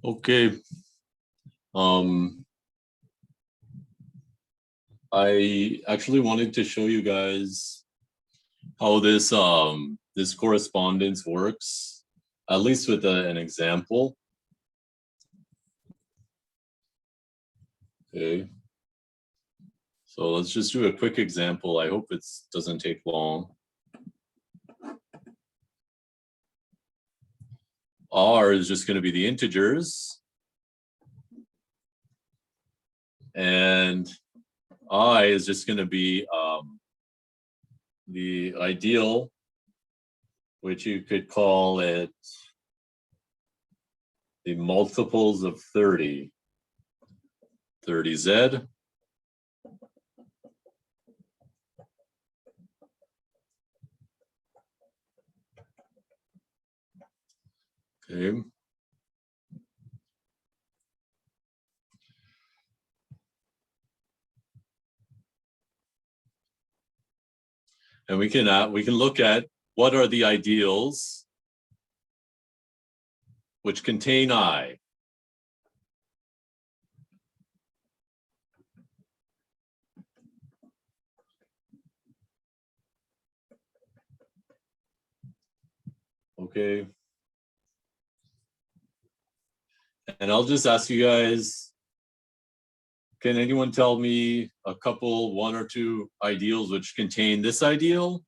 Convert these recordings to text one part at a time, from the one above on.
Okay. I actually wanted to show you guys how this correspondence works, at least with an example. Okay. So let's just do a quick example. I hope it doesn't take long. R is just going to be the integers. And I is just going to be the ideal, which you could call it the multiples of 30. 30z. Okay. And we can look at what are the ideals which contain I. Okay. And I'll just ask you guys, can anyone tell me a couple, one or two ideals which contain this ideal?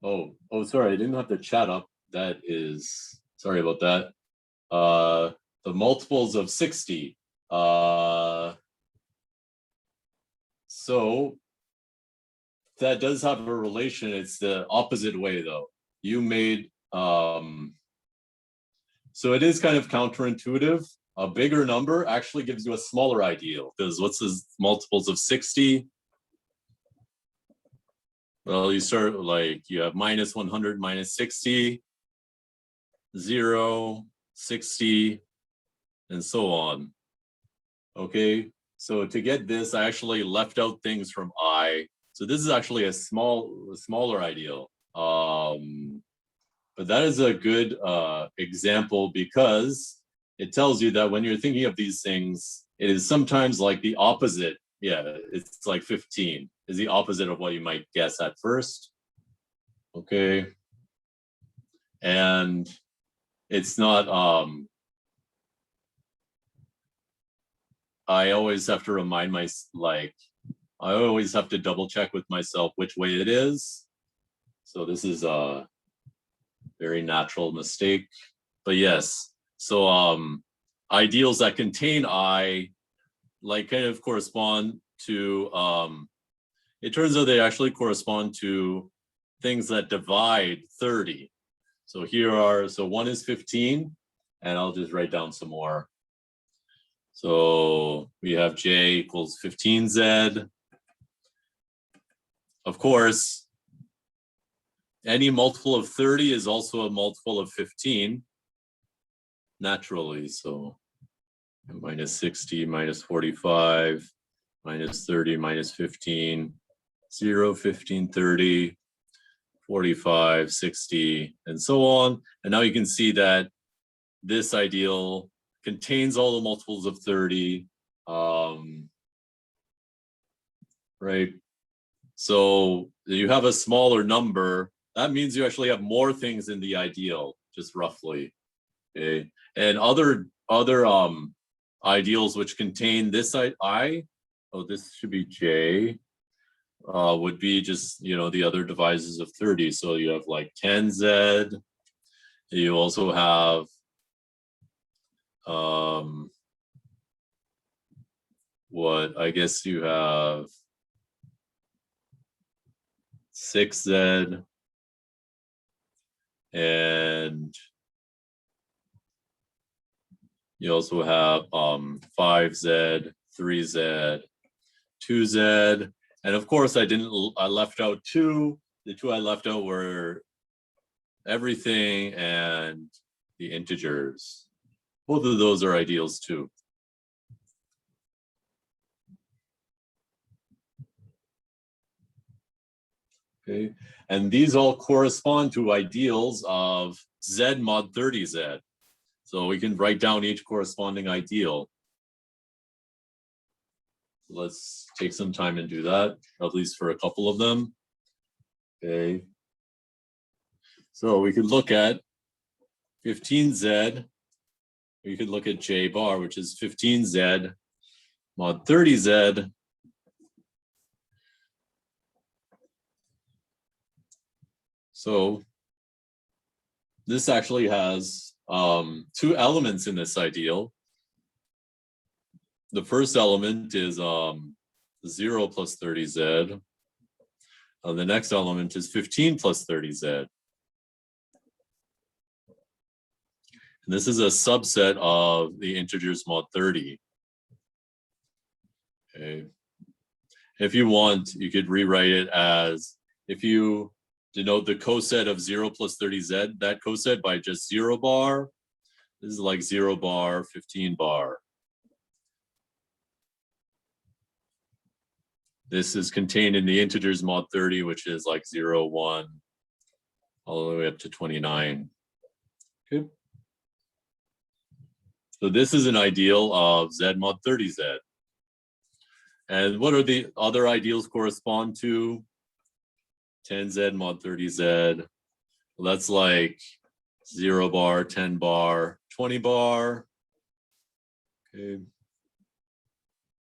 Oh, sorry, I didn't have the chat up. That is, sorry about that. The multiples of 60. So that does have a relation. It's the opposite way though. You made, so it is kind of counterintuitive. A bigger number actually gives you a smaller ideal, because what's the multiples of 60? Well, you start like, you have minus 100, minus 60, 0, 60, and so on. Okay, so to get this, I actually left out things from I. So this is actually a smaller ideal. But that is a good example, because it tells you that when you're thinking of these things, it is sometimes like the opposite. Yeah, it's like 15 is the opposite of what you might guess at first. Okay. And it's not, I always have to remind myself, like, I always have to double check with myself which way it is. So this is a very natural mistake. But yes, so ideals that contain I, like, kind of correspond to, it turns out they actually correspond to things that divide 30. So here are, so one is 15, and I'll just write down some more. So we have J equals 15Z. Of course, any multiple of 30 is also a multiple of 15, naturally. So minus 60, minus 45, minus 30, minus 15, 0, 15, 30, 45, 60, and so on. And now you can see that this ideal contains all the multiples of 30, right? So you have a smaller number. That means you actually have more things in the ideal, just roughly. Okay, and other ideals which contain this I, oh, this should be J, would be just, you know, the other divisors of 30. So you have like 10Z. You also have what I guess you have 6Z, and you also have 5Z, 3Z, 2Z, and of course I left out 2. The 2 I left out were everything and the integers. Both of those are ideals too. Okay, and these all correspond to ideals of Z mod 30Z. So we can write down each corresponding ideal. Let's take some time and do that, at least for a couple of them. Okay. So we could look at 15Z. We could look at J bar, which is 15Z mod 30Z. So this actually has two elements in this ideal. The first element is 0 plus 30Z. The next element is 15 plus 30Z. And this is a subset of the integers mod 30. Okay. If you want, you could rewrite it as, if you denote the coset of 0 plus 30Z, that coset by just 0 bar, this is like 0 bar, 15 bar. This is contained in the integers mod 30, which is like 0, 1, all the way up to 29. Okay. So this is an ideal of Z mod 30Z. And what are the other ideals correspond to? 10Z mod 30Z. Well, that's like 0 bar, 10 bar, 20 bar. Okay.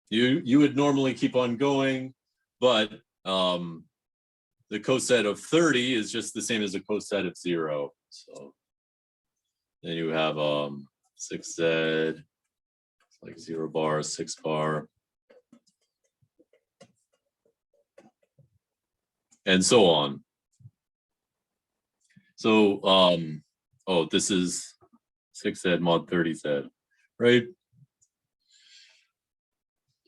You would normally keep on going, but the coset of 30 is just the same as the coset of 0. So then you have 6Z, it's like 0 bar, 6 bar, and so on. So, oh, this is 6Z mod 30Z, right?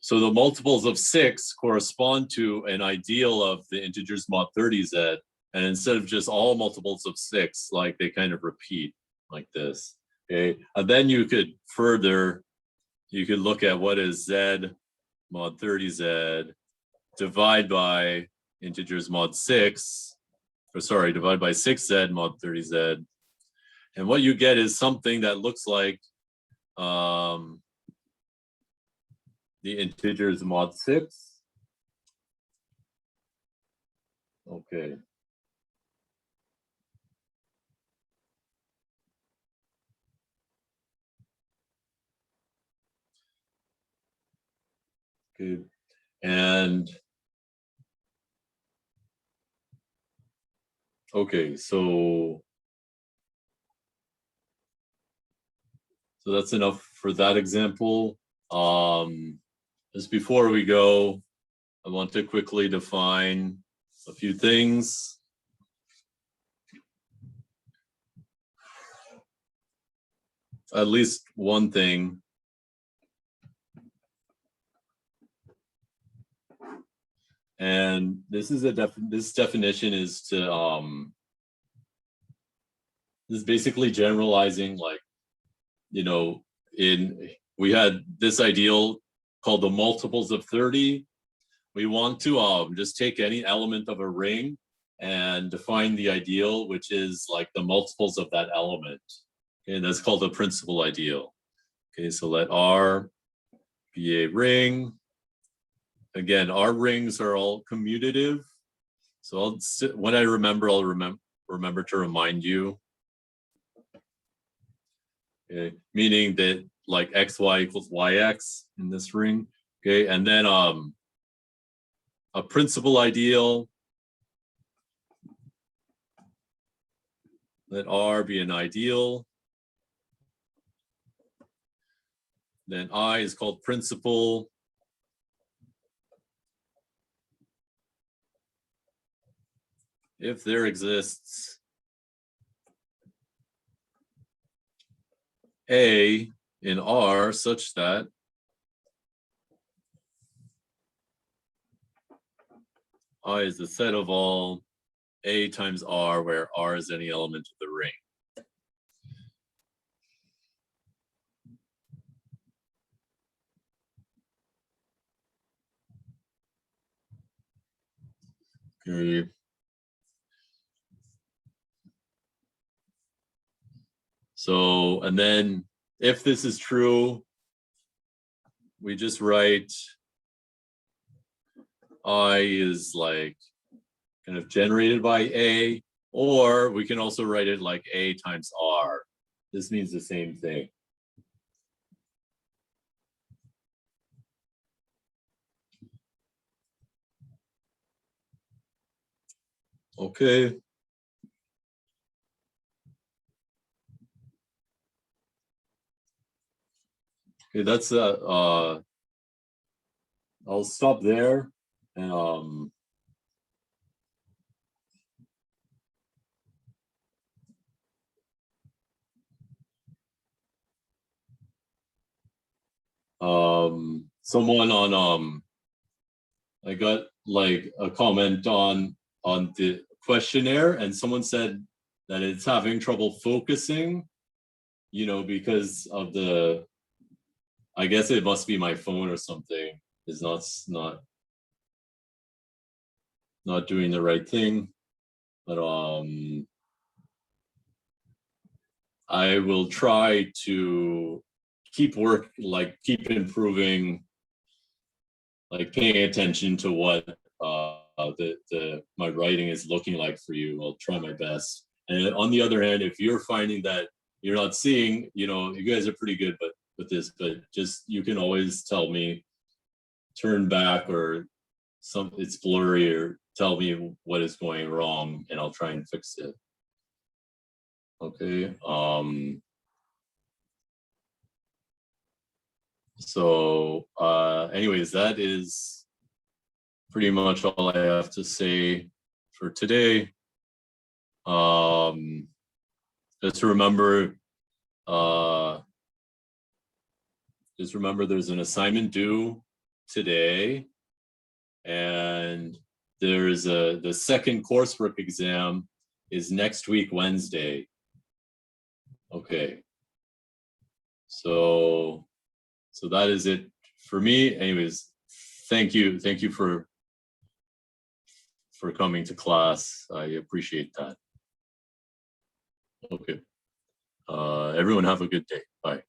So the multiples of 6 correspond to an ideal of the integers mod 30Z. And instead of just all multiples of 6, like they kind of repeat like this. Okay. And then you could further, you could look at what is Z mod 30Z, divide by integers mod 6, or sorry, divide by 6Z mod 30Z. And what you get is something that looks like the integers mod 6. Okay. Okay. And okay, so that's enough for that example. Just before we go, I want to quickly define a few things. At least one thing. And this is this definition is to this is basically generalizing, like, you know, we had this ideal called the multiples of 30. We want to just take any element of a ring and define the ideal, which is like the multiples of that element. Okay, and that's called the principal ideal. Okay, so let R be a ring. Again, our rings are all commutative. So when I remember, I'll remember to remind you. Okay, meaning that like xy equals yx in this ring. Okay, and then a principal ideal. Let R be an ideal. Then I is called principal. If there exists A in R such that I is the set of all A times R, where R is any element of the ring. Okay. So, and then if this is true, we just write I is like kind of generated by A, or we can also write it like A times R. This means the same thing. Okay. Okay, that's I'll stop there. And someone on I got like a comment on the questionnaire, and someone said that it's having trouble focusing, you know, because of the, I guess it must be my phone or something, is not doing the right thing. But I will try to keep improving, like paying attention to what the my writing is looking like for you. I'll try my best. And on the other hand, if you're finding that you're not seeing, you know, you guys are pretty good, but with this, but just you can always tell me, turn back, or it's blurry, or tell me what is going wrong, and I'll try and fix it. Okay. So anyways, that is pretty much all I have to say for today. Just remember there's an assignment due today, and there's the second coursework exam is next week, Wednesday. Okay. So that is it for me. Anyways, thank you for coming to class. I appreciate that. Okay. Everyone have a good day. Bye.